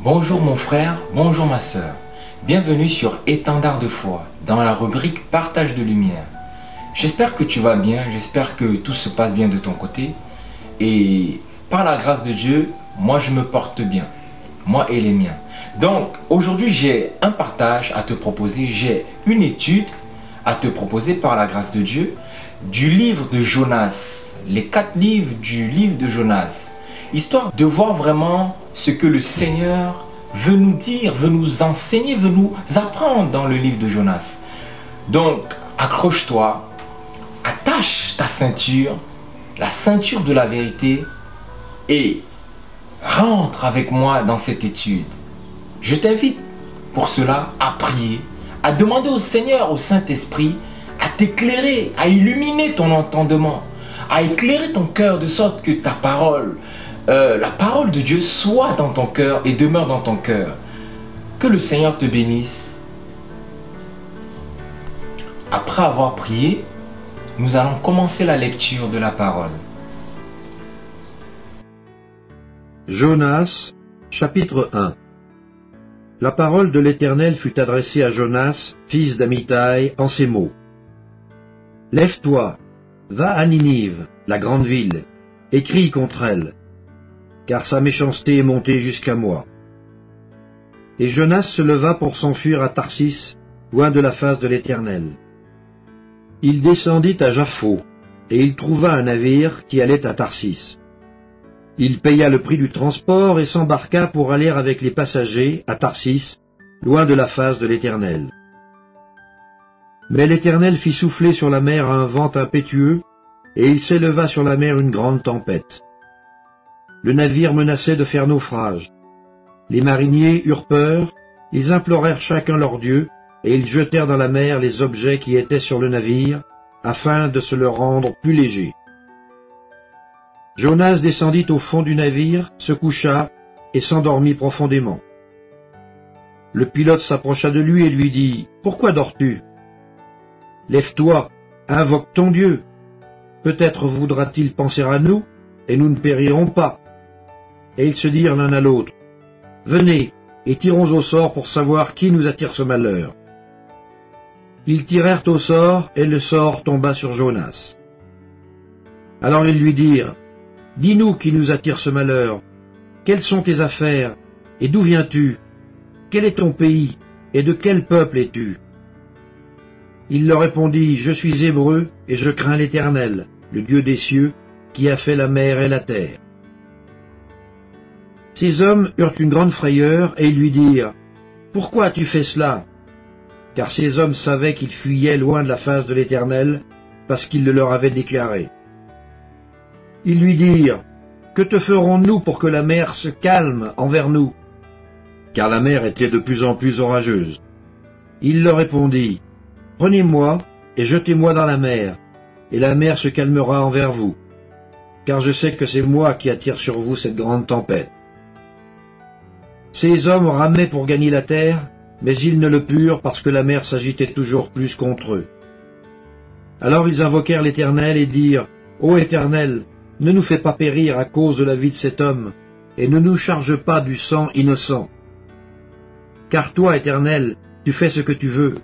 Bonjour mon frère, bonjour ma soeur. Bienvenue sur Étendard de foi, dans la rubrique Partage de lumière. J'espère que tu vas bien, j'espère que tout se passe bien de ton côté. Et par la grâce de Dieu, moi je me porte bien, moi et les miens. Donc aujourd'hui j'ai un partage à te proposer, j'ai une étude à te proposer par la grâce de Dieu du livre de Jonas, les 4 livres du livre de Jonas, histoire de voir vraiment ce que le Seigneur veut nous dire, veut nous enseigner, veut nous apprendre dans le livre de Jonas. Donc accroche-toi, attache ta ceinture, la ceinture de la vérité et rentre avec moi dans cette étude. Je t'invite pour cela à prier, à demander au Seigneur, au Saint-Esprit, à t'éclairer, à illuminer ton entendement, à éclairer ton cœur de sorte que ta parole, la parole de Dieu soit dans ton cœur et demeure dans ton cœur. Que le Seigneur te bénisse. Après avoir prié, nous allons commencer la lecture de la parole. Jonas, chapitre 1. La parole de l'Éternel fut adressée à Jonas, fils d'Amittai, en ces mots. Lève-toi, va à Ninive, la grande ville, et crie contre elle, car sa méchanceté est montée jusqu'à moi. Et Jonas se leva pour s'enfuir à Tarsis, loin de la face de l'Éternel. Il descendit à Jaffo, et il trouva un navire qui allait à Tarsis. Il paya le prix du transport et s'embarqua pour aller avec les passagers à Tarsis, loin de la face de l'Éternel. Mais l'Éternel fit souffler sur la mer un vent impétueux, et il s'éleva sur la mer une grande tempête. Le navire menaçait de faire naufrage. Les mariniers eurent peur, ils implorèrent chacun leur Dieu, et ils jetèrent dans la mer les objets qui étaient sur le navire, afin de se le rendre plus léger. Jonas descendit au fond du navire, se coucha, et s'endormit profondément. Le pilote s'approcha de lui et lui dit, « Pourquoi dors-tu? Lève-toi, invoque ton Dieu. Peut-être voudra-t-il penser à nous, et nous ne périrons pas. » Et ils se dirent l'un à l'autre, « Venez, et tirons au sort pour savoir qui nous attire ce malheur. » Ils tirèrent au sort, et le sort tomba sur Jonas. Alors ils lui dirent, « Dis-nous qui nous attire ce malheur. Quelles sont tes affaires, et d'où viens-tu? Quel est ton pays, et de quel peuple es-tu? » Il leur répondit, « Je suis hébreu, et je crains l'Éternel, le Dieu des cieux, qui a fait la mer et la terre. » Ces hommes eurent une grande frayeur, et ils lui dirent, « Pourquoi as-tu fait cela? » Car ces hommes savaient qu'ils fuyaient loin de la face de l'Éternel, parce qu'il le leur avait déclaré. Ils lui dirent, « Que te ferons-nous pour que la mer se calme envers nous? » Car la mer était de plus en plus orageuse. Il leur répondit, « Prenez-moi et jetez-moi dans la mer, et la mer se calmera envers vous, car je sais que c'est moi qui attire sur vous cette grande tempête. » Ces hommes ramaient pour gagner la terre, mais ils ne le purent parce que la mer s'agitait toujours plus contre eux. Alors ils invoquèrent l'Éternel et dirent, « Ô Éternel, ne nous fais pas périr à cause de la vie de cet homme, et ne nous charge pas du sang innocent. Car toi, Éternel, tu fais ce que tu veux. »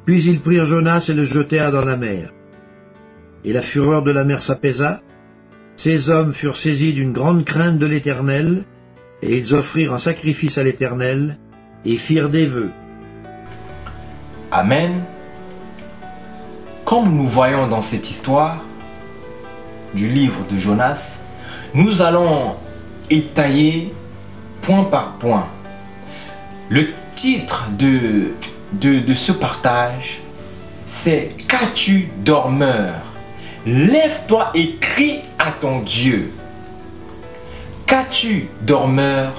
Puis ils prirent Jonas et le jetèrent dans la mer. Et la fureur de la mer s'apaisa. Ces hommes furent saisis d'une grande crainte de l'Éternel, et ils offrirent un sacrifice à l'Éternel, et firent des vœux. Amen. Comme nous voyons dans cette histoire du livre de Jonas, nous allons étayer point par point. Le titre de ce partage, c'est « Qu'as-tu, dormeur? Lève-toi et crie à ton Dieu. » Qu'as-tu, dormeur?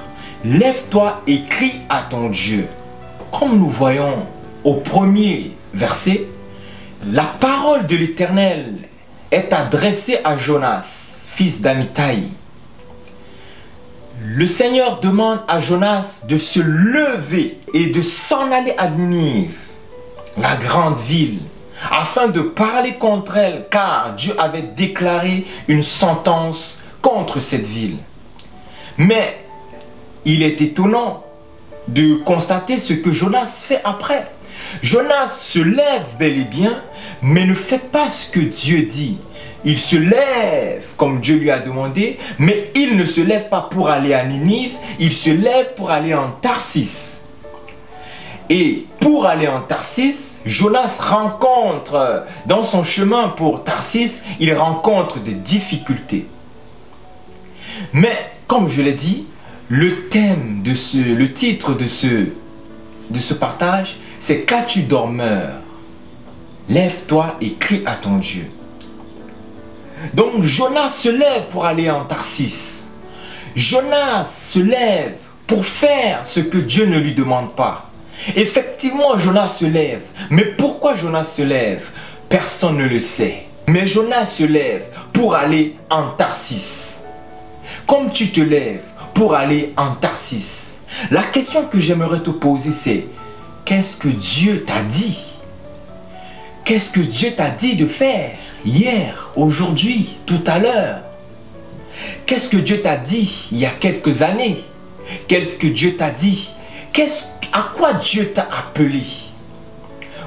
Lève-toi et crie à ton Dieu. Comme nous voyons au premier verset, la parole de l'Éternel est adressée à Jonas, fils d'Amittai. Le Seigneur demande à Jonas de se lever et de s'en aller à Ninive, la grande ville, afin de parler contre elle, car Dieu avait déclaré une sentence contre cette ville. Mais il est étonnant de constater ce que Jonas fait après. Jonas se lève bel et bien, mais ne fait pas ce que Dieu dit. Il se lève comme Dieu lui a demandé, mais il ne se lève pas pour aller à Ninive, il se lève pour aller en Tarsis. Et pour aller en Tarsis, Jonas rencontre, dans son chemin pour Tarsis, il rencontre des difficultés. Mais, comme je l'ai dit, le titre de ce partage, c'est « Qu'as-tu dormeur? Lève-toi et crie à ton Dieu. » Donc Jonas se lève pour aller en Tarsis. Jonas se lève pour faire ce que Dieu ne lui demande pas. Effectivement, Jonas se lève. Mais pourquoi Jonas se lève? Personne ne le sait. Mais Jonas se lève pour aller en Tarsis. Comme tu te lèves pour aller en Tarsis, la question que j'aimerais te poser, c'est: qu'est-ce que Dieu t'a dit? Qu'est-ce que Dieu t'a dit de faire hier, aujourd'hui, tout à l'heure? Qu'est-ce que Dieu t'a dit il y a quelques années? Qu'est-ce que Dieu t'a dit? À quoi Dieu t'a appelé?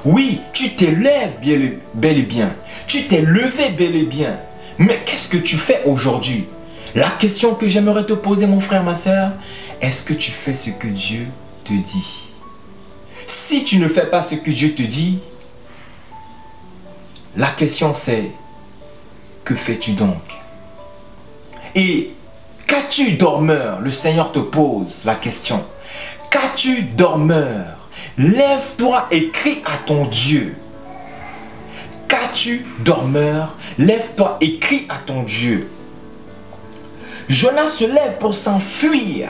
Oui, tu te lèves bel et bien. Tu t'es levé bel et bien. Mais qu'est-ce que tu fais aujourd'hui? La question que j'aimerais te poser, mon frère, ma soeur, est-ce que tu fais ce que Dieu te dit? Si tu ne fais pas ce que Dieu te dit, la question c'est: que fais-tu donc? Et qu'as-tu dormeur? Le Seigneur te pose la question. Qu'as-tu dormeur? Lève-toi et crie à ton Dieu. Qu'as-tu dormeur? Lève-toi et crie à ton Dieu. Jonas se lève pour s'enfuir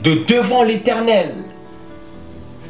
de devant l'Éternel.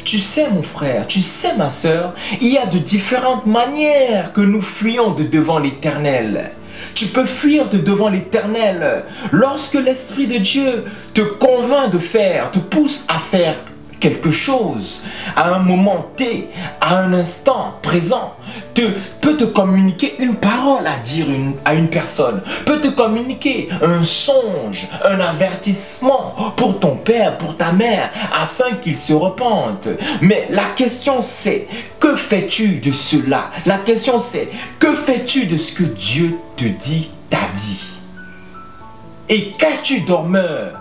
Tu sais, mon frère, tu sais, ma soeur, il y a de différentes manières que nous fuyons de devant l'Éternel. Tu peux fuir de devant l'Éternel lorsque l'Esprit de Dieu te convainc de faire, te pousse à faire quelque chose, à un moment T, à un instant présent, peut te communiquer une parole à dire à une personne, peut te communiquer un songe, un avertissement pour ton père, pour ta mère, afin qu'ils se repentent. Mais la question c'est: que fais-tu de cela? La question c'est: que fais-tu de ce que Dieu te dit, t'a dit? Et qu'as-tu dormeur?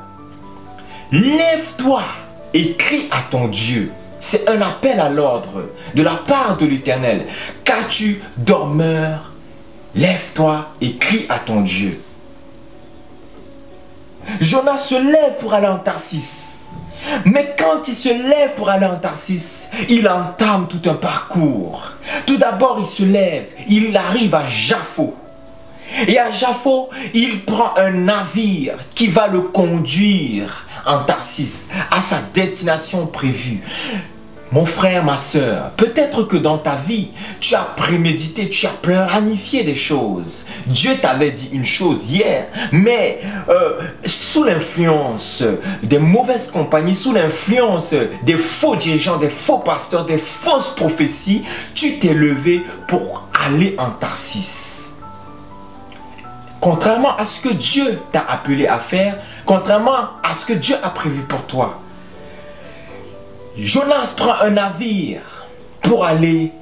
Lève-toi et crie à ton Dieu. C'est un appel à l'ordre de la part de l'Éternel. Qu'as-tu dormeur? Lève-toi et crie à ton Dieu. Jonas se lève pour aller en Tarsis. Mais quand il se lève pour aller en Tarsis, il entame tout un parcours. Tout d'abord, il se lève, il arrive à Jaffo. Et à Jaffo, il prend un navire qui va le conduire en Tarsis, à sa destination prévue. Mon frère, ma soeur, peut-être que dans ta vie, tu as prémédité, tu as planifié des choses. Dieu t'avait dit une chose hier, mais sous l'influence des mauvaises compagnies, sous l'influence des faux dirigeants, des faux pasteurs, des fausses prophéties, tu t'es levé pour aller en Tarsis. Contrairement à ce que Dieu t'a appelé à faire, contrairement à ce que Dieu a prévu pour toi. Jonas prend un navire pour aller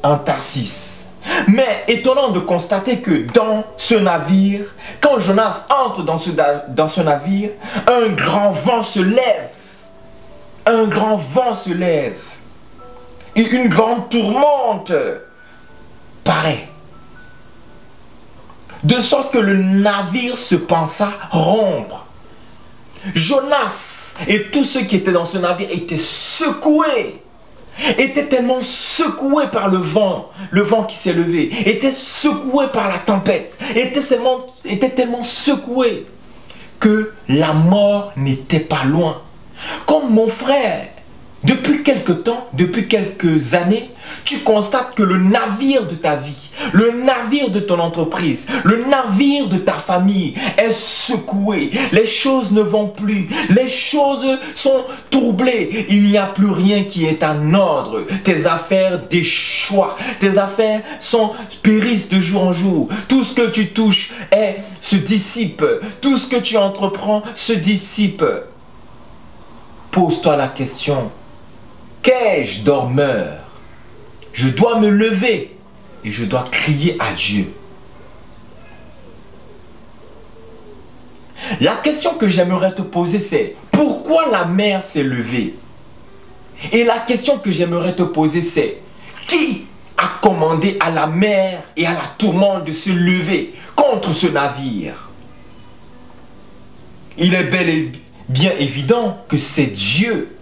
en Tarsis. Mais étonnant de constater que dans ce navire, quand Jonas entre dans ce navire, un grand vent se lève. Un grand vent se lève. Et une grande tourmente paraît. De sorte que le navire se pensa rompre. Jonas et tous ceux qui étaient dans ce navire étaient secoués. Étaient tellement secoués par le vent qui s'est levé. Étaient secoués par la tempête. Étaient tellement secoués que la mort n'était pas loin. Comme mon frère, depuis quelque temps, depuis quelques années, tu constates que le navire de ta vie, le navire de ton entreprise, le navire de ta famille est secoué. Les choses ne vont plus. Les choses sont troublées. Il n'y a plus rien qui est en ordre. Tes affaires déchoient. Tes affaires périssent de jour en jour. Tout ce que tu touches se dissipe. Tout ce que tu entreprends se dissipe. pose-toi la question, qu'ai-je dormeur? Je dois me lever et je dois crier à Dieu. La question que j'aimerais te poser, c'est pourquoi la mer s'est levée? Et la question que j'aimerais te poser, c'est qui a commandé à la mer et à la tourmente de se lever contre ce navire? Il est bel et bien évident que c'est Dieu.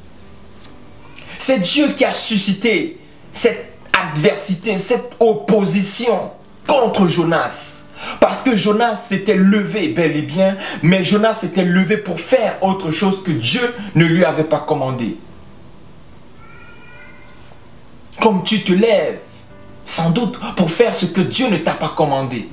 C'est Dieu qui a suscité cette adversité, cette opposition contre Jonas. Parce que Jonas s'était levé bel et bien, mais Jonas s'était levé pour faire autre chose que Dieu ne lui avait pas commandé. Comme tu te lèves, sans doute pour faire ce que Dieu ne t'a pas commandé.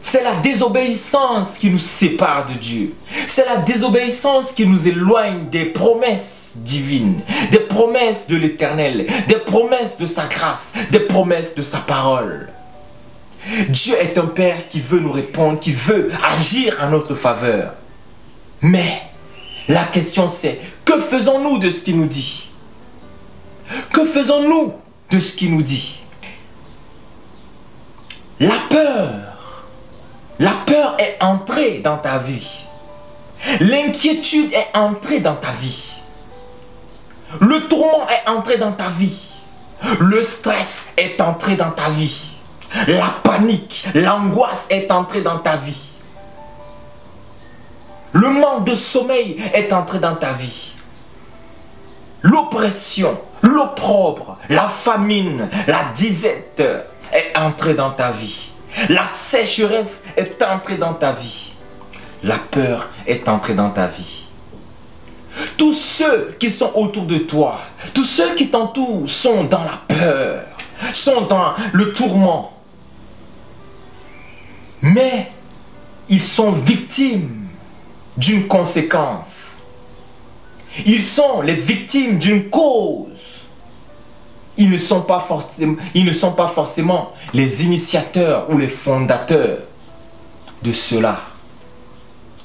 C'est la désobéissance qui nous sépare de Dieu. C'est la désobéissance qui nous éloigne des promesses divines, des promesses de l'Éternel, des promesses de sa grâce, des promesses de sa parole. Dieu est un Père qui veut nous répondre, qui veut agir en notre faveur. Mais la question c'est, que faisons-nous de ce qu'il nous dit? Que faisons-nous de ce qu'il nous dit? La peur est entrée dans ta vie. L'inquiétude est entrée dans ta vie. Le tourment est entré dans ta vie. Le stress est entré dans ta vie. La panique, l'angoisse est entrée dans ta vie. Le manque de sommeil est entré dans ta vie. L'oppression, l'opprobre, la famine, la disette est entrée dans ta vie. La sécheresse est entrée dans ta vie. La peur est entrée dans ta vie. Tous ceux qui sont autour de toi, tous ceux qui t'entourent sont dans la peur, sont dans le tourment. Mais ils sont victimes d'une conséquence. Ils sont les victimes d'une cause. Ils ne sont pas forcément les initiateurs ou les fondateurs de cela.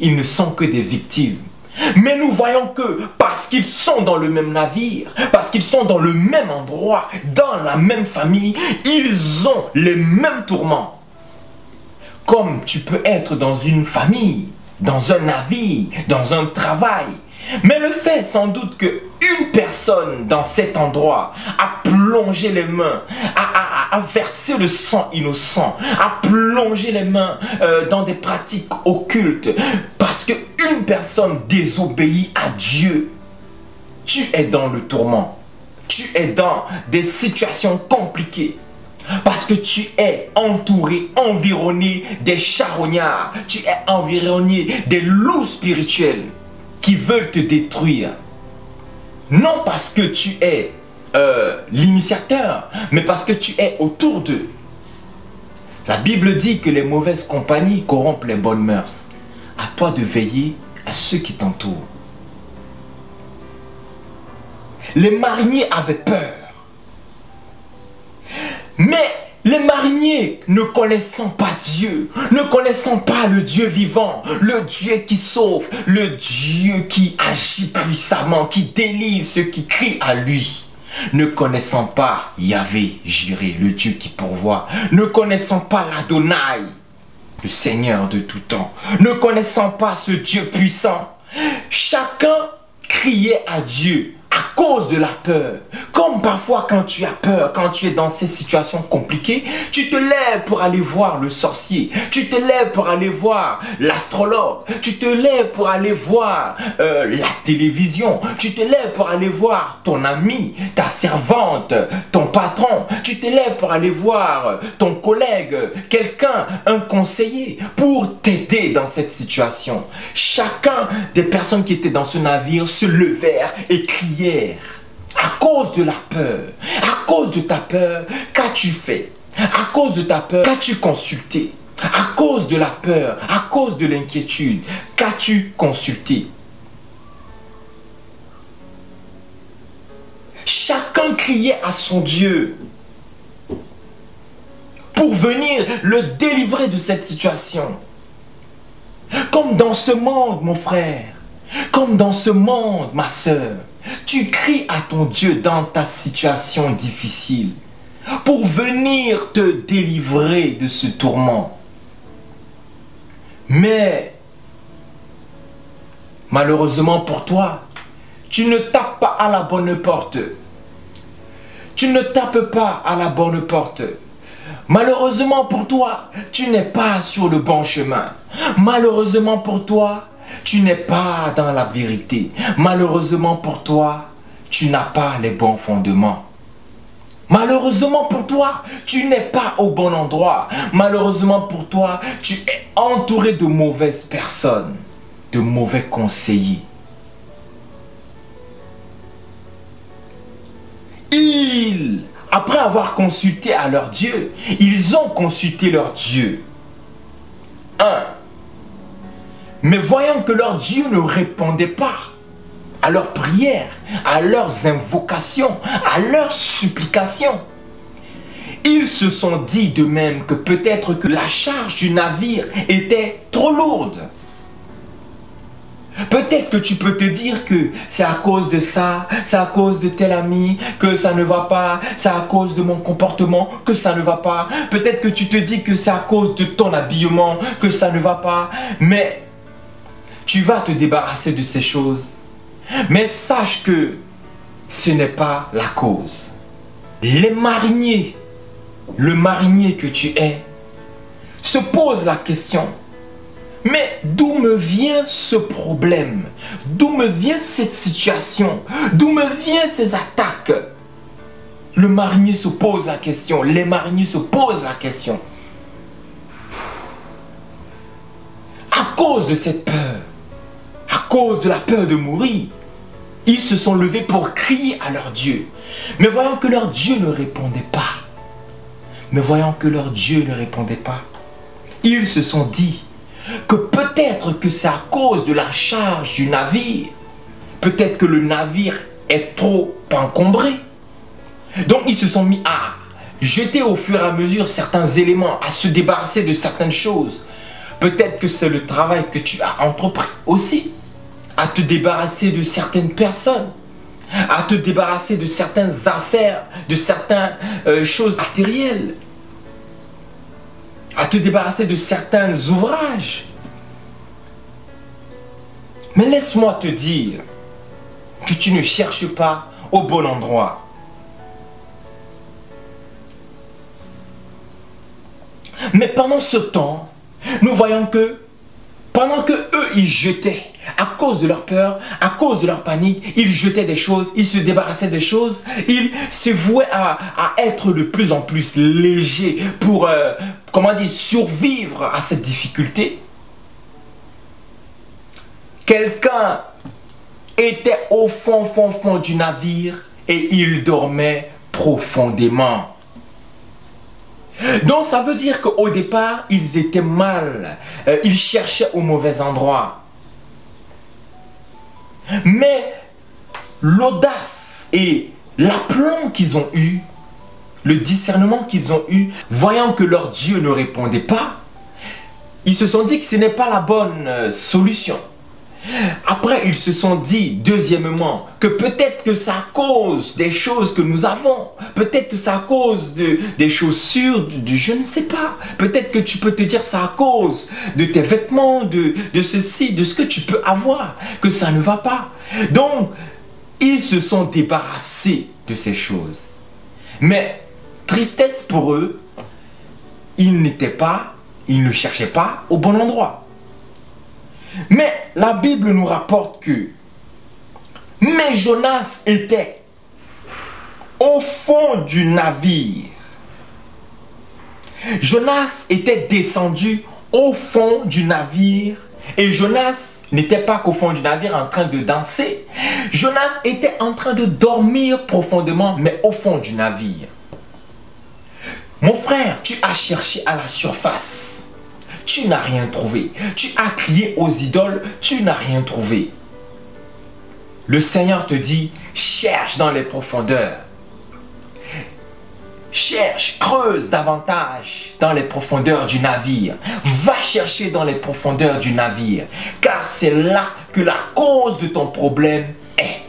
Ils ne sont que des victimes. Mais nous voyons que parce qu'ils sont dans le même navire, parce qu'ils sont dans le même endroit, dans la même famille, ils ont les mêmes tourments. Comme tu peux être dans une famille, dans un navire, dans un travail. Mais le fait sans doute qu'une personne dans cet endroit a plongé les mains, a versé le sang innocent, a plongé les mains dans des pratiques occultes, parce qu'une personne désobéit à Dieu, tu es dans le tourment, tu es dans des situations compliquées. Parce que tu es entouré, environné des charognards, tu es environné des loups spirituels qui veulent te détruire. Non parce que tu es l'initiateur, mais parce que tu es autour d'eux. La Bible dit que les mauvaises compagnies corrompent les bonnes mœurs. À toi de veiller à ceux qui t'entourent. Les mariniers avaient peur. Mais les mariniers, ne connaissant pas Dieu, ne connaissant pas le Dieu vivant, le Dieu qui sauve, le Dieu qui agit puissamment, qui délivre ceux qui crient à lui, ne connaissant pas Yahvé, Jireh, le Dieu qui pourvoit, ne connaissant pas l'Adonai, le Seigneur de tout temps, ne connaissant pas ce Dieu puissant, chacun criait à Dieu à cause de la peur. Comme parfois quand tu as peur, quand tu es dans ces situations compliquées, tu te lèves pour aller voir le sorcier, tu te lèves pour aller voir l'astrologue, tu te lèves pour aller voir la télévision, tu te lèves pour aller voir ton ami, ta servante, ton patron, tu te lèves pour aller voir ton collègue, quelqu'un, un conseiller, pour t'aider dans cette situation. Chacun des personnes qui étaient dans ce navire se levèrent et crièrent. À cause de la peur, à cause de ta peur, qu'as-tu fait? À cause de ta peur, qu'as-tu consulté? À cause de la peur, à cause de l'inquiétude, qu'as-tu consulté? Chacun criait à son Dieu pour venir le délivrer de cette situation. Comme dans ce monde, mon frère, Comme dans ce monde, ma sœur, tu cries à ton Dieu dans ta situation difficile pour venir te délivrer de ce tourment. Mais, malheureusement pour toi, tu ne tapes pas à la bonne porte. Tu ne tapes pas à la bonne porte. Malheureusement pour toi, tu n'es pas sur le bon chemin. Malheureusement pour toi, tu n'es pas dans la vérité. Malheureusement pour toi, tu n'as pas les bons fondements. Malheureusement pour toi, tu n'es pas au bon endroit. Malheureusement pour toi, tu es entouré de mauvaises personnes, de mauvais conseillers. Après avoir consulté à leur Dieu, ils ont consulté leur Dieu. Mais voyant que leur Dieu ne répondait pas à leurs prières, à leurs invocations, à leurs supplications, ils se sont dit d'eux-mêmes que peut-être que la charge du navire était trop lourde. Peut-être que tu peux te dire que c'est à cause de ça, c'est à cause de tel ami que ça ne va pas, c'est à cause de mon comportement que ça ne va pas. Peut-être que tu te dis que c'est à cause de ton habillement que ça ne va pas. Mais tu vas te débarrasser de ces choses. Mais sache que ce n'est pas la cause. Les mariniers, le marinier que tu es, se pose la question. Mais d'où me vient ce problème? D'où me vient cette situation? D'où me viennent ces attaques? Le marinier se pose la question. Les mariniers se posent la question. À cause de cette peur, à cause de la peur de mourir, ils se sont levés pour crier à leur Dieu. Mais voyant que leur Dieu ne répondait pas, ils se sont dit que peut-être que c'est à cause de la charge du navire. Peut-être que le navire est trop encombré. Donc ils se sont mis à jeter au fur et à mesure certains éléments, à se débarrasser de certaines choses. Peut-être que c'est le travail que tu as entrepris aussi. À te débarrasser de certaines personnes. À te débarrasser de certaines affaires, de certaines choses matérielles. À te débarrasser de certains ouvrages. Mais laisse-moi te dire que tu ne cherches pas au bon endroit. Mais pendant ce temps, nous voyons que pendant que eux ils jetaient, à cause de leur peur, à cause de leur panique, ils jetaient des choses, ils se débarrassaient des choses, ils se vouaient à être de plus en plus légers pour, survivre à cette difficulté. Quelqu'un était au fond du navire et il dormait profondément. Donc ça veut dire qu'au départ, ils étaient mal, ils cherchaient au mauvais endroit. Mais l'audace et l'aplomb qu'ils ont eu, le discernement qu'ils ont eu, voyant que leur Dieu ne répondait pas, ils se sont dit que ce n'est pas la bonne solution. Après, ils se sont dit, deuxièmement, que peut-être que c'est à cause des choses que nous avons. Peut-être que c'est à cause des chaussures, je ne sais pas. Peut-être que tu peux te dire c'est à cause de tes vêtements, de ceci, de ce que tu peux avoir, que ça ne va pas. Donc, ils se sont débarrassés de ces choses. Mais, tristesse pour eux, ils ne cherchaient pas au bon endroit. Mais la Bible nous rapporte que mais Jonas était au fond du navire. Jonas était descendu au fond du navire. Et Jonas n'était pas qu'au fond du navire en train de danser. Jonas était en train de dormir profondément, mais au fond du navire. Mon frère, tu as cherché à la surface. Tu n'as rien trouvé. Tu as crié aux idoles, tu n'as rien trouvé. Le Seigneur te dit, cherche dans les profondeurs. Cherche, creuse davantage dans les profondeurs du navire. Va chercher dans les profondeurs du navire. Car c'est là que la cause de ton problème est.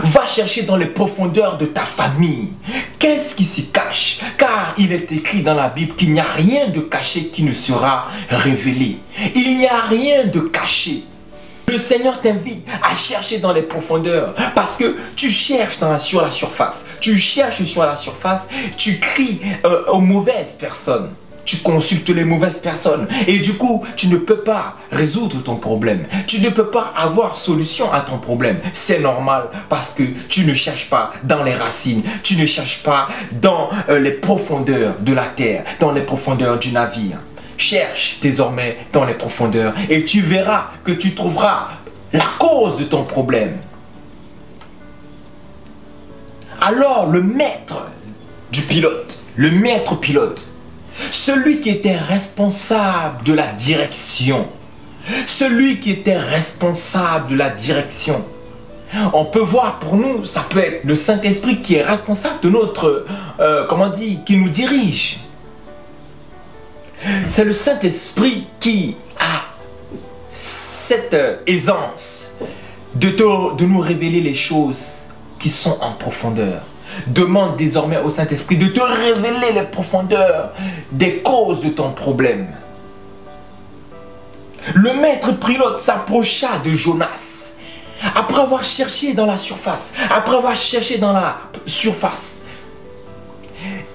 Va chercher dans les profondeurs de ta famille. Qu'est-ce qui s'y cache? Car il est écrit dans la Bible qu'il n'y a rien de caché qui ne sera révélé. Il n'y a rien de caché. Le Seigneur t'invite à chercher dans les profondeurs parce que tu cherches sur la surface. Tu cherches sur la surface, tu cries aux mauvaises personnes. Tu consultes les mauvaises personnes et du coup, tu ne peux pas résoudre ton problème. Tu ne peux pas avoir solution à ton problème. C'est normal parce que tu ne cherches pas dans les racines. Tu ne cherches pas dans les profondeurs de la terre, dans les profondeurs du navire. Cherche désormais dans les profondeurs et tu verras que tu trouveras la cause de ton problème. Alors le maître du pilote, le maître pilote, celui qui était responsable de la direction, celui qui était responsable de la direction. On peut voir pour nous, ça peut être le Saint-Esprit qui est responsable de notre, qui nous dirige. C'est le Saint-Esprit qui a cette aisance de nous révéler les choses qui sont en profondeur. Demande désormais au Saint-Esprit de te révéler les profondeurs des causes de ton problème. Le maître pilote s'approcha de Jonas. Après avoir cherché dans la surface,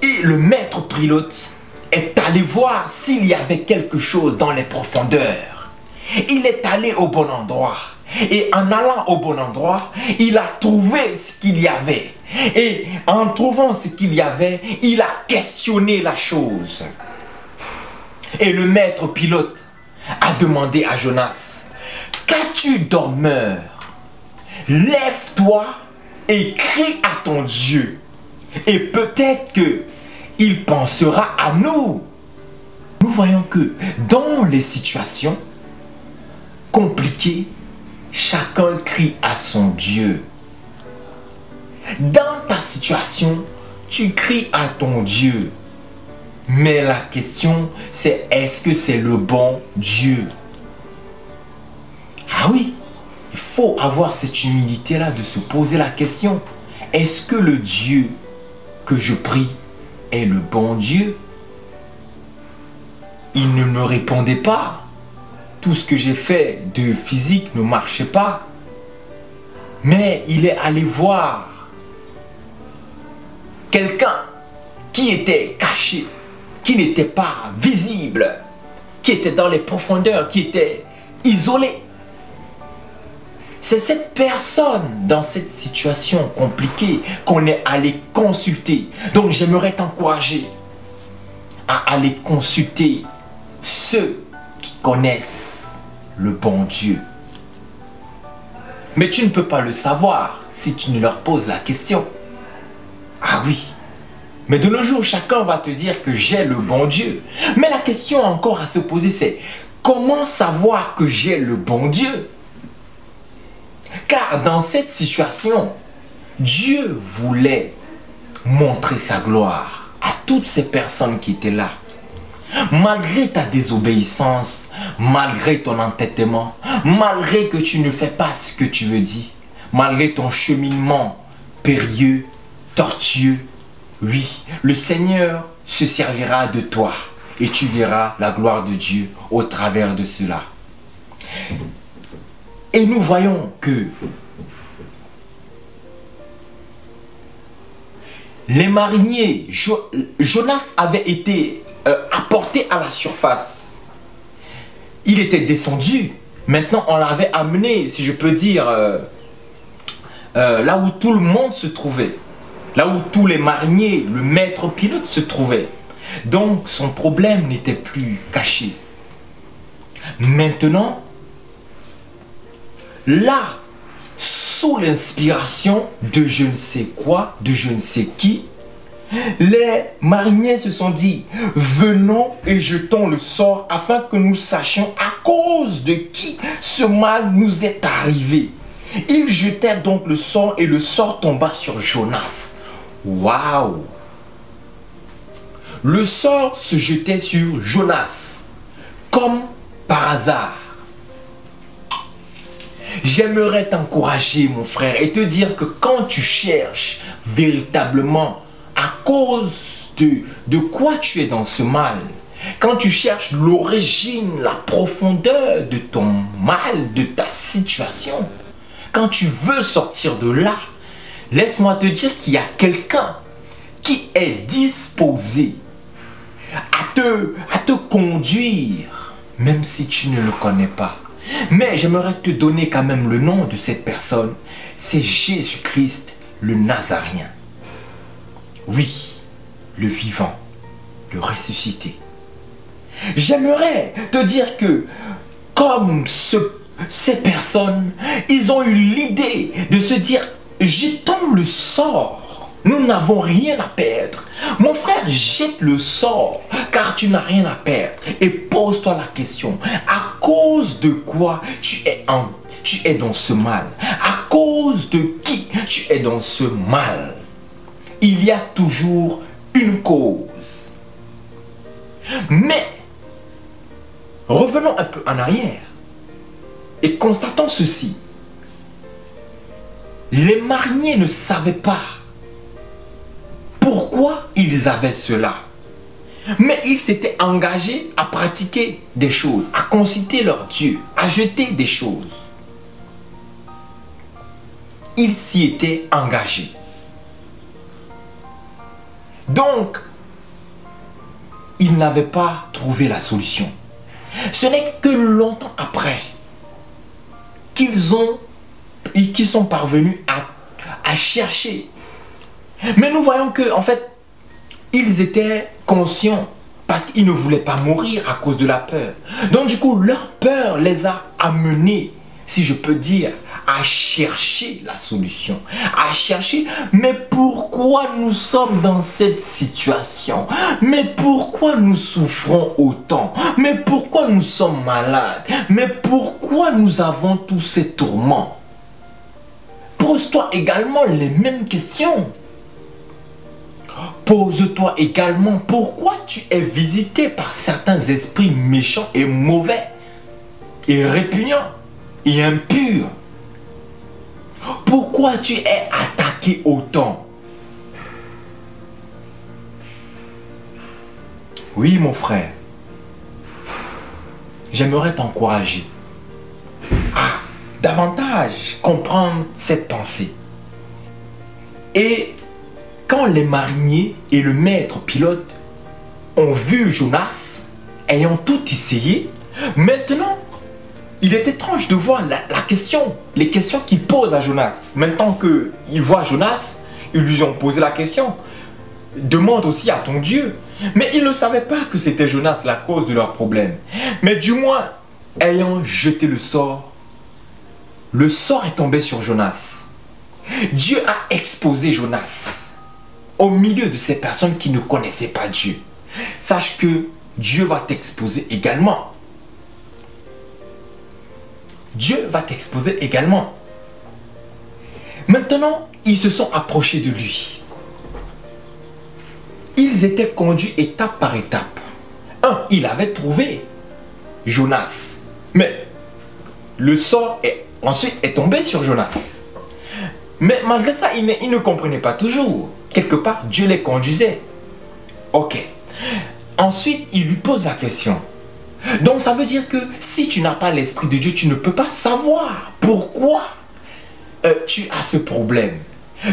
et le maître pilote est allé voir s'il y avait quelque chose dans les profondeurs. Il est allé au bon endroit. Et en allant au bon endroit, il a trouvé ce qu'il y avait. Et en trouvant ce qu'il y avait, il a questionné la chose. Et le maître pilote a demandé à Jonas, qu'as-tu, dormeur? Lève-toi et crie à ton Dieu. Et peut-être qu'il pensera à nous. Nous voyons que dans les situations compliquées, chacun crie à son Dieu. Dans ta situation, tu cries à ton Dieu. Mais la question, c'est est-ce que c'est le bon Dieu? Ah oui, il faut avoir cette humilité-là de se poser la question. Est-ce que le Dieu que je prie est le bon Dieu? Il ne me répondait pas. Tout ce que j'ai fait de physique ne marchait pas. Mais il est allé voir quelqu'un qui était caché, qui n'était pas visible, qui était dans les profondeurs, qui était isolé. C'est cette personne dans cette situation compliquée qu'on est allé consulter. Donc j'aimerais t'encourager à aller consulter ceux qui connaissent le bon Dieu. Mais tu ne peux pas le savoir si tu ne leur poses la question. Ah oui. Mais de nos jours, chacun va te dire que j'ai le bon Dieu. Mais la question encore à se poser, c'est comment savoir que j'ai le bon Dieu? Car dans cette situation, Dieu voulait montrer sa gloire à toutes ces personnes qui étaient là. Malgré ta désobéissance, malgré ton entêtement, malgré que tu ne fais pas ce que tu veux dire, malgré ton cheminement périlleux, tortueux, oui, le Seigneur se servira de toi et tu verras la gloire de Dieu au travers de cela. Et nous voyons que les mariniers, Jonas avait été apporté à la surface. Il était descendu. Maintenant, on l'avait amené, si je peux dire, là où tout le monde se trouvait. Là où tous les mariniers, le maître pilote se trouvait. Donc, son problème n'était plus caché. Maintenant, là, sous l'inspiration de je ne sais quoi, de je ne sais qui, les mariniers se sont dit, venons et jetons le sort afin que nous sachions à cause de qui ce mal nous est arrivé. Ils jetèrent donc le sort et le sort tomba sur Jonas. Waouh! Le sort se jetait sur Jonas, comme par hasard. j'aimerais t'encourager, mon frère, et te dire que quand tu cherches véritablement à cause de quoi tu es dans ce mal, quand tu cherches l'origine, la profondeur de ton mal, de ta situation, quand tu veux sortir de là, laisse-moi te dire qu'il y a quelqu'un qui est disposé à te conduire, même si tu ne le connais pas. Mais j'aimerais te donner quand même le nom de cette personne. C'est Jésus-Christ, le Nazaréen. Oui, le vivant, le ressuscité. J'aimerais te dire que, comme ces personnes, ils ont eu l'idée de se dire, jetons le sort, nous n'avons rien à perdre. Mon frère, jette le sort, car tu n'as rien à perdre. Et pose-toi la question, à cause de quoi tu es dans ce mal? À cause de qui tu es dans ce mal? Il y a toujours une cause. Mais, revenons un peu en arrière et constatons ceci. Les mariniers ne savaient pas pourquoi ils avaient cela. Mais ils s'étaient engagés à pratiquer des choses, à consulter leur Dieu, à jeter des choses. Ils s'y étaient engagés. Donc, ils n'avaient pas trouvé la solution. Ce n'est que longtemps après qu'ils sont parvenus à chercher. Mais nous voyons que, en fait, ils étaient conscients parce qu'ils ne voulaient pas mourir à cause de la peur. Donc du coup, leur peur les a amenés, si je peux dire, à chercher la solution. À chercher, mais pourquoi nous sommes dans cette situation? Mais pourquoi nous souffrons autant? Mais pourquoi nous sommes malades? Mais pourquoi nous avons tous ces tourments? Pose-toi également les mêmes questions. Pose-toi également pourquoi tu es visité par certains esprits méchants et mauvais, et répugnants, et impurs. Pourquoi tu es attaqué autant? Oui, mon frère, j'aimerais t'encourager à davantage comprendre cette pensée. Et quand les mariniers et le maître pilote ont vu Jonas ayant tout essayé, maintenant, il est étrange de voir les questions qu'ils posent à Jonas. Maintenant qu'ils voient Jonas, ils lui ont posé la question. Demande aussi à ton Dieu. Mais ils ne savaient pas que c'était Jonas la cause de leur problème. Mais du moins, ayant jeté le sort est tombé sur Jonas. Dieu a exposé Jonas au milieu de ces personnes qui ne connaissaient pas Dieu. Sache que Dieu va t'exposer également. Dieu va t'exposer également. Maintenant, ils se sont approchés de lui. Ils étaient conduits étape par étape. Il avait trouvé Jonas. Mais le sort ensuite est tombé sur Jonas. Mais malgré ça, ils ne comprenaient pas toujours. Quelque part, Dieu les conduisait. Ok. Ensuite, il lui pose la question. Donc ça veut dire que si tu n'as pas l'Esprit de Dieu, tu ne peux pas savoir pourquoi tu as ce problème.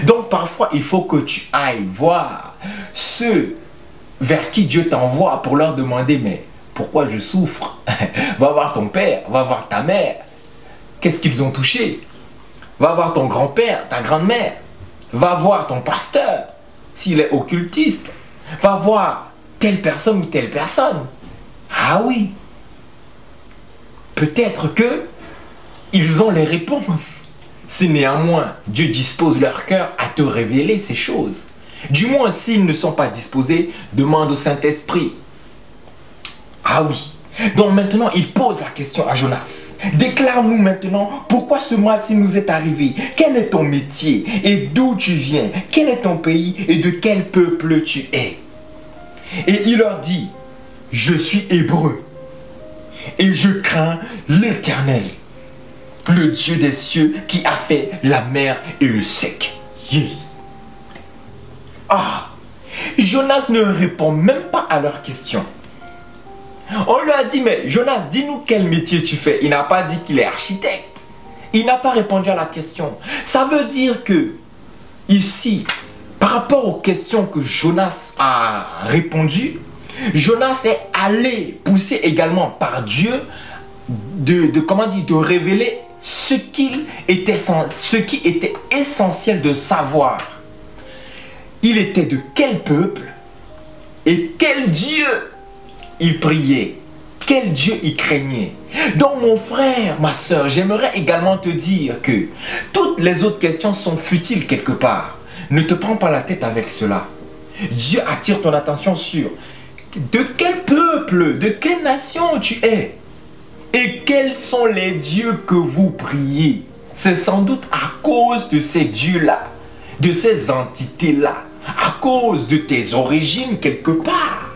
Donc parfois, il faut que tu ailles voir ceux vers qui Dieu t'envoie pour leur demander, mais pourquoi je souffre? Va voir ton père, va voir ta mère. Qu'est-ce qu'ils ont touché? Va voir ton grand-père, ta grand-mère. Va voir ton pasteur, s'il est occultiste. Va voir telle personne ou telle personne. Ah oui. Peut-être que ils ont les réponses. Si néanmoins Dieu dispose leur cœur à te révéler ces choses. Du moins, s'ils ne sont pas disposés, demande au Saint-Esprit. Ah oui. Donc maintenant, il pose la question à Jonas. Déclare-nous maintenant pourquoi ce mal-ci nous est arrivé. Quel est ton métier et d'où tu viens? Quel est ton pays et de quel peuple tu es? Et il leur dit, je suis hébreu et je crains l'Éternel. le Dieu des cieux qui a fait la mer et le sec. Yeah. Ah, Jonas ne répond même pas à leurs questions. On lui a dit, mais Jonas, dis-nous quel métier tu fais. Il n'a pas dit qu'il est architecte. Il n'a pas répondu à la question. Ça veut dire que, ici, par rapport aux questions que Jonas a répondues, Jonas est allé pousser également par Dieu de révéler ce qui était essentiel de savoir. Il était de quel peuple et quel Dieu il priait, quel Dieu il craignait. Donc mon frère, ma soeur, j'aimerais également te dire que toutes les autres questions sont futiles quelque part. Ne te prends pas la tête avec cela. Dieu attire ton attention sur de quel peuple, de quelle nation tu es et quels sont les dieux que vous priez. C'est sans doute à cause de ces dieux-là, de ces entités-là, à cause de tes origines quelque part,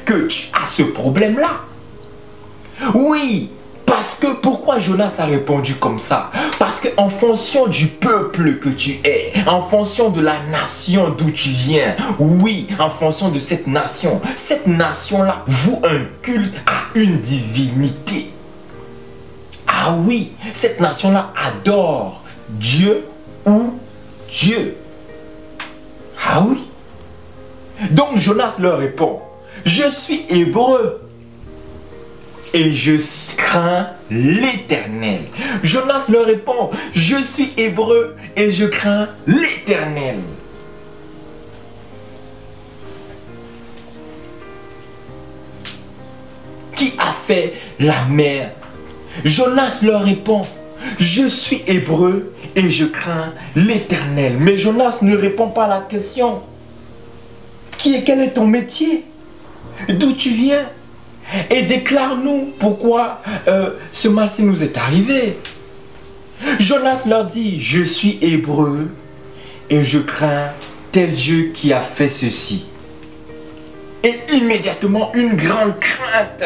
que tu as ce problème-là. Oui, parce que pourquoi Jonas a répondu comme ça? Parce qu'en fonction du peuple que tu es, en fonction de la nation d'où tu viens, oui, en fonction de cette nation-là voue un culte à une divinité. Ah oui, cette nation-là adore Dieu ou Dieu. Ah oui. Donc Jonas leur répond, je suis hébreu et je crains l'Éternel. Jonas leur répond, je suis hébreu et je crains l'Éternel. Qui a fait la mer? Jonas leur répond, je suis hébreu et je crains l'Éternel. Mais Jonas ne répond pas à la question. Quel est ton métier? D'où tu viens? Et déclare-nous pourquoi ce mal-ci nous est arrivé. Jonas leur dit, je suis hébreu et je crains tel Dieu qui a fait ceci. Et immédiatement, une grande crainte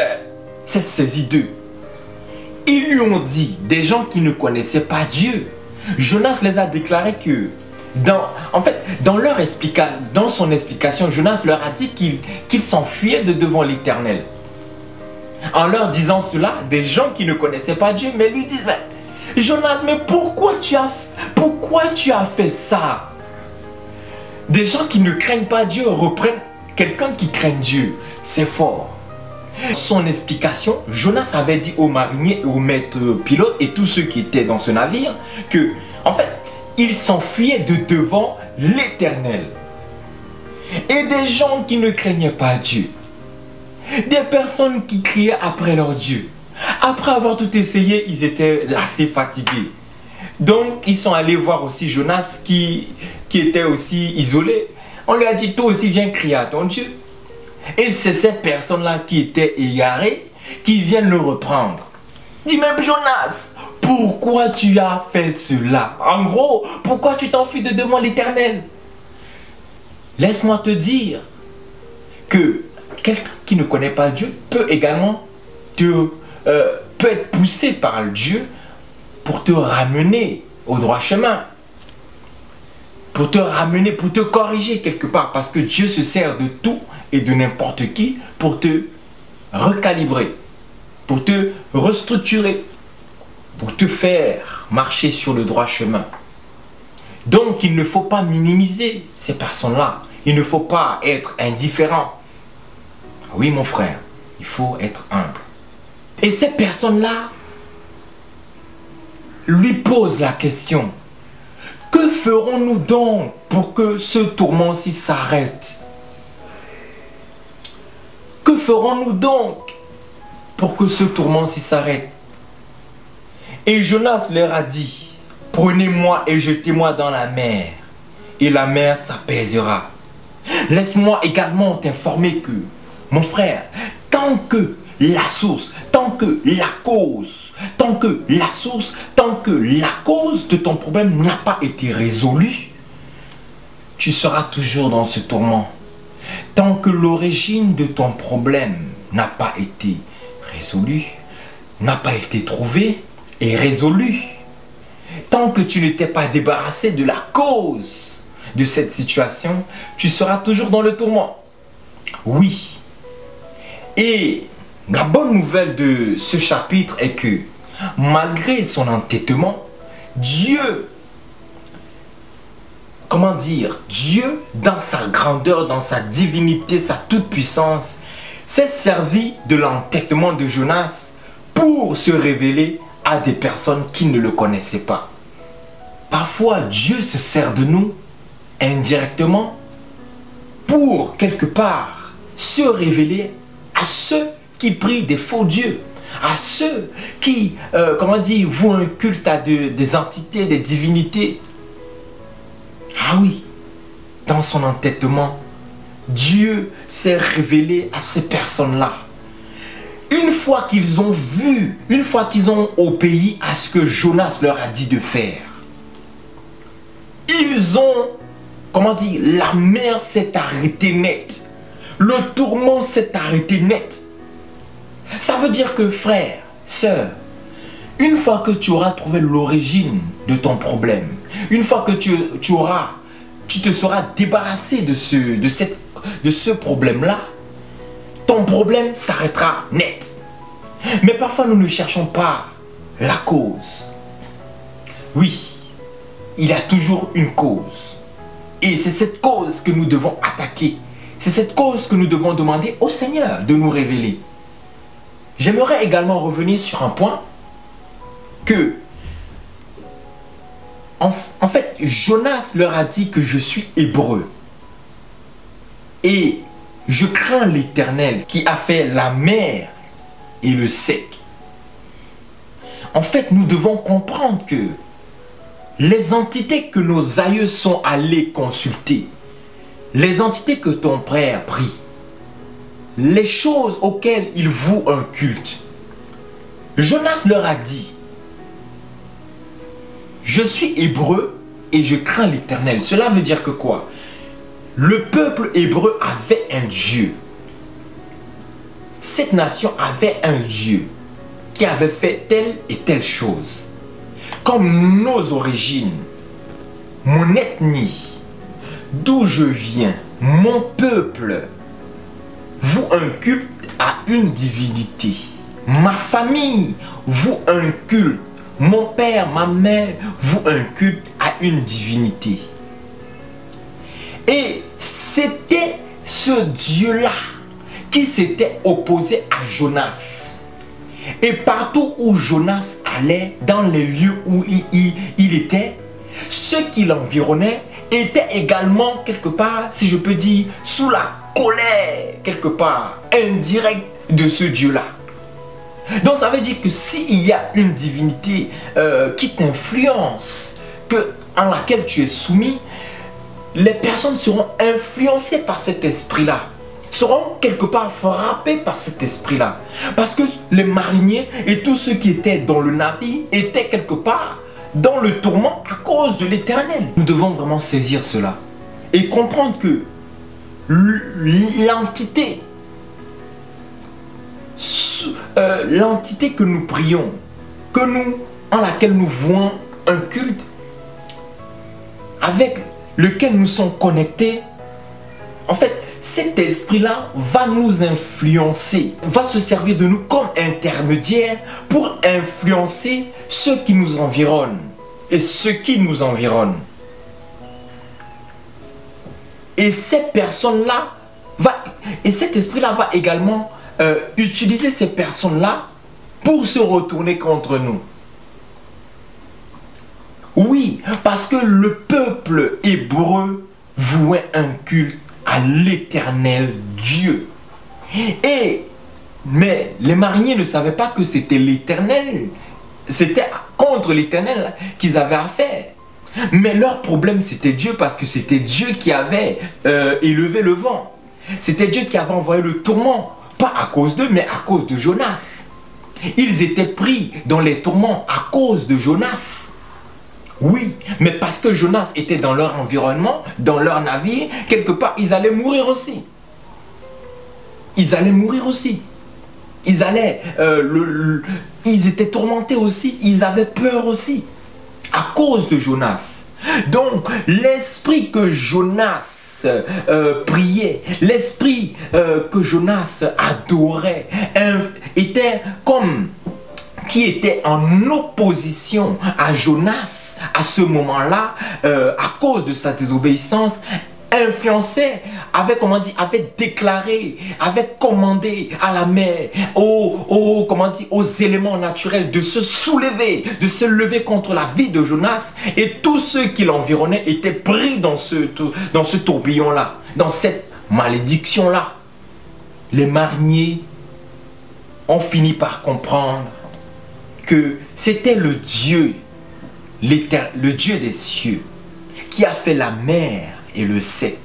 s'est saisie d'eux. Ils lui ont dit, des gens qui ne connaissaient pas Dieu. Jonas les a déclaré que, dans son explication, Jonas leur a dit qu'il s'enfuyait de devant l'Éternel. En leur disant cela, des gens qui ne connaissaient pas Dieu, mais lui disent, mais, Jonas, mais pourquoi tu as fait ça? Des gens qui ne craignent pas Dieu reprennent quelqu'un qui craint Dieu. C'est fort. Son explication, Jonas avait dit aux mariniers, aux maîtres pilotes et tous ceux qui étaient dans ce navire que, en fait, il s'enfuyait de devant l'Éternel. Et des gens qui ne craignaient pas Dieu, des personnes qui criaient après leur Dieu, après avoir tout essayé, ils étaient lassés, fatigués. Donc, ils sont allés voir aussi Jonas qui était aussi isolé. On lui a dit, toi aussi viens crier à ton Dieu. Et c'est ces personnes-là qui étaient égarées qui viennent le reprendre. Dis même Jonas, pourquoi tu as fait cela? En gros, pourquoi tu t'enfuis de devant l'Éternel? Laisse-moi te dire que quelqu'un qui ne connaît pas Dieu peut également peut être poussé par Dieu pour te ramener au droit chemin. Pour te ramener, pour te corriger quelque part. Parce que Dieu se sert de tout et de n'importe qui pour te recalibrer, pour te restructurer, pour te faire marcher sur le droit chemin. Donc il ne faut pas minimiser ces personnes-là. Il ne faut pas être indifférent. Oui mon frère, il faut être humble. Et ces personnes-là lui posent la question, que ferons-nous donc pour que ce tourment-ci s'arrête? Que ferons-nous donc pour que ce tourment-ci s'arrête? Et Jonas leur a dit, prenez-moi et jetez-moi dans la mer, et la mer s'apaisera. Laisse-moi également t'informer que, mon frère, tant que la source, tant que la cause de ton problème n'a pas été résolue, tu seras toujours dans ce tourment. Tant que l'origine de ton problème n'a pas été résolue, n'a pas été trouvée et résolue, tant que tu ne t'es pas débarrassé de la cause de cette situation, tu seras toujours dans le tourment. Oui. Et la bonne nouvelle de ce chapitre est que, malgré son entêtement, Dieu, comment dire, Dieu, dans sa grandeur, dans sa divinité, sa toute-puissance, s'est servi de l'entêtement de Jonas pour se révéler à des personnes qui ne le connaissaient pas. Parfois, Dieu se sert de nous indirectement pour, quelque part, se révéler à ceux qui prient des faux dieux, à ceux qui, comment dire, vouent un culte à des entités, des divinités. Ah oui, dans son entêtement, Dieu s'est révélé à ces personnes-là. Une fois qu'ils ont vu, une fois qu'ils ont obéi à ce que Jonas leur a dit de faire, ils ont, comment dire, la mer s'est arrêtée net. Le tourment s'est arrêté net. Ça veut dire que, frère, sœur, une fois que tu auras trouvé l'origine de ton problème, une fois que tu te seras débarrassé de ce problème-là, ton problème s'arrêtera net. Mais parfois, nous ne cherchons pas la cause. Oui, il y a toujours une cause. Et c'est cette cause que nous devons attaquer. C'est cette cause que nous devons demander au Seigneur de nous révéler. J'aimerais également revenir sur un point que, en fait, Jonas leur a dit que je suis hébreu. Et je crains l'Éternel qui a fait la mer et le sec. En fait, nous devons comprendre que les entités que nos aïeux sont allés consulter, les entités que ton père prie, les choses auxquelles il voue un culte, Jonas leur a dit, je suis hébreu et je crains l'Éternel. Cela veut dire que quoi? Le peuple hébreu avait un Dieu. Cette nation avait un Dieu qui avait fait telle et telle chose. Comme nos origines, mon ethnie, d'où je viens, mon peuple, voue un culte à une divinité. Ma famille voue un culte. Mon père, ma mère voue un culte à une divinité. Et c'était ce Dieu-là qui s'était opposé à Jonas. Et partout où Jonas allait, dans les lieux où il était, ceux qui l'environnaient étaient également quelque part, si je peux dire, sous la colère, quelque part, indirecte de ce Dieu-là. Donc ça veut dire que s'il y a une divinité qui t'influence, en laquelle tu es soumis, les personnes seront influencées par cet esprit-là, seront quelque part frappés par cet esprit-là. Parce que les mariniers et tous ceux qui étaient dans le navire étaient quelque part dans le tourment à cause de l'Éternel. Nous devons vraiment saisir cela et comprendre que l'entité que nous prions, en laquelle nous vouons un culte, avec lequel nous sommes connectés, en fait, cet esprit-là va nous influencer, va se servir de nous comme intermédiaire pour influencer ceux qui nous environnent et ceux qui nous environnent. Et cette personne-là et cet esprit-là va également utiliser ces personnes-là pour se retourner contre nous. Oui, parce que le peuple hébreu vouait un culte à l'Éternel Dieu. Mais les mariniers ne savaient pas que c'était l'Éternel. C'était contre l'Éternel qu'ils avaient affaire. Mais leur problème c'était Dieu, parce que c'était Dieu qui avait élevé le vent. C'était Dieu qui avait envoyé le tourment. Pas à cause d'eux, mais à cause de Jonas. Ils étaient pris dans les tourments à cause de Jonas. Oui, mais parce que Jonas était dans leur environnement, dans leur navire, quelque part, ils allaient mourir aussi. Ils allaient mourir aussi. Ils étaient tourmentés aussi, ils avaient peur aussi. à cause de Jonas. Donc, l'esprit que Jonas priait, l'esprit que Jonas adorait, était comme qui était en opposition à Jonas à ce moment-là, à cause de sa désobéissance, influençait, avait déclaré, avait commandé à la mer, aux éléments naturels de se soulever, de se lever contre la vie de Jonas, et tous ceux qui l'environnaient étaient pris dans ce tourbillon-là, dans cette malédiction-là. Les mariniers ont fini par comprendre que c'était le Dieu des cieux, qui a fait la mer et le sec.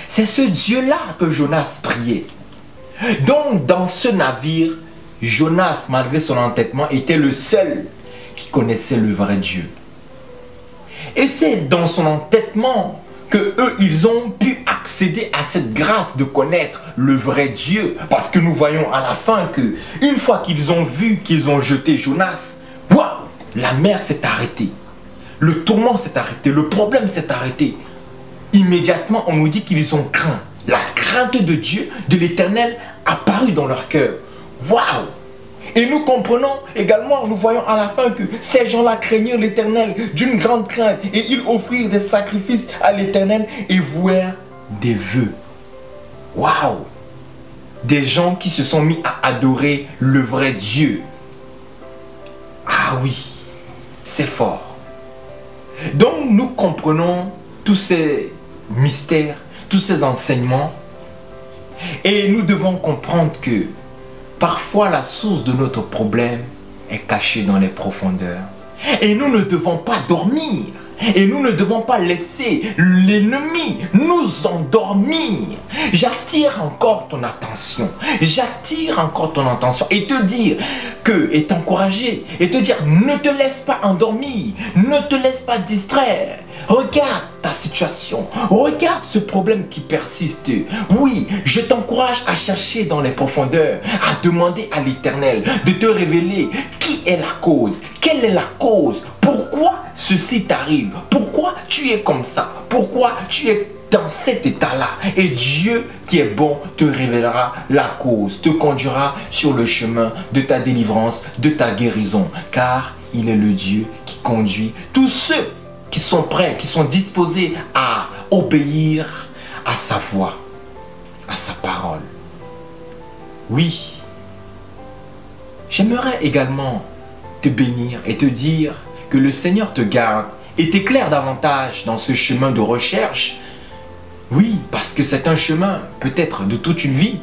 C'est ce Dieu-là que Jonas priait. Donc, dans ce navire, Jonas, malgré son entêtement, était le seul qui connaissait le vrai Dieu. Et c'est dans son entêtement que eux, ils ont pu accéder à cette grâce de connaître le vrai Dieu. Parce que nous voyons à la fin que, une fois qu'ils ont vu qu'ils ont jeté Jonas, waouh, la mer s'est arrêtée. Le tourment s'est arrêté, le problème s'est arrêté. Immédiatement, on nous dit qu'ils ont craint. La crainte de Dieu, de l'Éternel, apparut dans leur cœur. Waouh! Et nous comprenons également, nous voyons à la fin que ces gens-là craignirent l'Éternel d'une grande crainte. Et ils offrirent des sacrifices à l'Éternel et vouèrent des vœux. Waouh! Des gens qui se sont mis à adorer le vrai Dieu. Ah oui, c'est fort. Donc nous comprenons tous ces mystères, tous ces enseignements, et nous devons comprendre que parfois la source de notre problème est cachée dans les profondeurs, et nous ne devons pas dormir, et nous ne devons pas laisser l'ennemi nous endormir. J'attire encore ton attention, et te dire que, et t'encourager, et te dire, ne te laisse pas endormir, ne te laisse pas distraire. Regarde ta situation, regarde ce problème qui persiste. Oui, je t'encourage à chercher dans les profondeurs, à demander à l'Éternel de te révéler qui est la cause, quelle est la cause, pourquoi ceci t'arrive, pourquoi tu es comme ça, pourquoi tu es dans cet état-là. Et Dieu qui est bon te révélera la cause, te conduira sur le chemin de ta délivrance, de ta guérison, car il est le Dieu qui conduit tous ceux qui sont prêts, qui sont disposés à obéir à sa voix, à sa parole. Oui, j'aimerais également te bénir et te dire que le Seigneur te garde et t'éclaire davantage dans ce chemin de recherche. Oui, parce que c'est un chemin peut-être de toute une vie,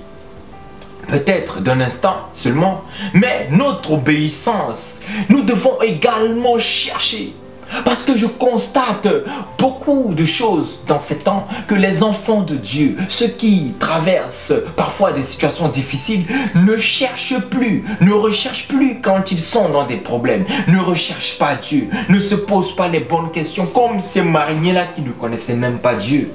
peut-être d'un instant seulement, mais notre obéissance, nous devons également chercher. Parce que je constate beaucoup de choses dans ces temps, que les enfants de Dieu, ceux qui traversent parfois des situations difficiles, ne cherchent plus, ne recherchent plus quand ils sont dans des problèmes, ne recherchent pas Dieu, ne se posent pas les bonnes questions, comme ces mariniers-là qui ne connaissaient même pas Dieu.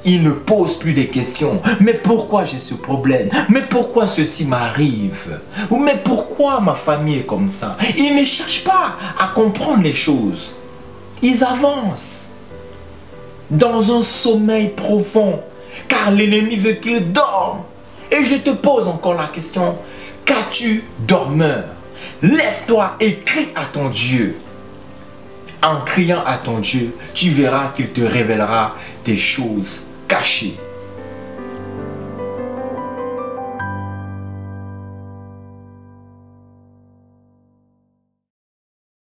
Ils ne posent plus des questions. Mais pourquoi j'ai ce problème? Mais pourquoi ceci m'arrive? Ou mais pourquoi ma famille est comme ça? Ils ne cherchent pas à comprendre les choses. Ils avancent dans un sommeil profond, car l'ennemi veut qu'ils dorment. Et je te pose encore la question, qu'as-tu, dormeur? Lève-toi et crie à ton Dieu. En criant à ton Dieu, tu verras qu'il te révélera des choses cachées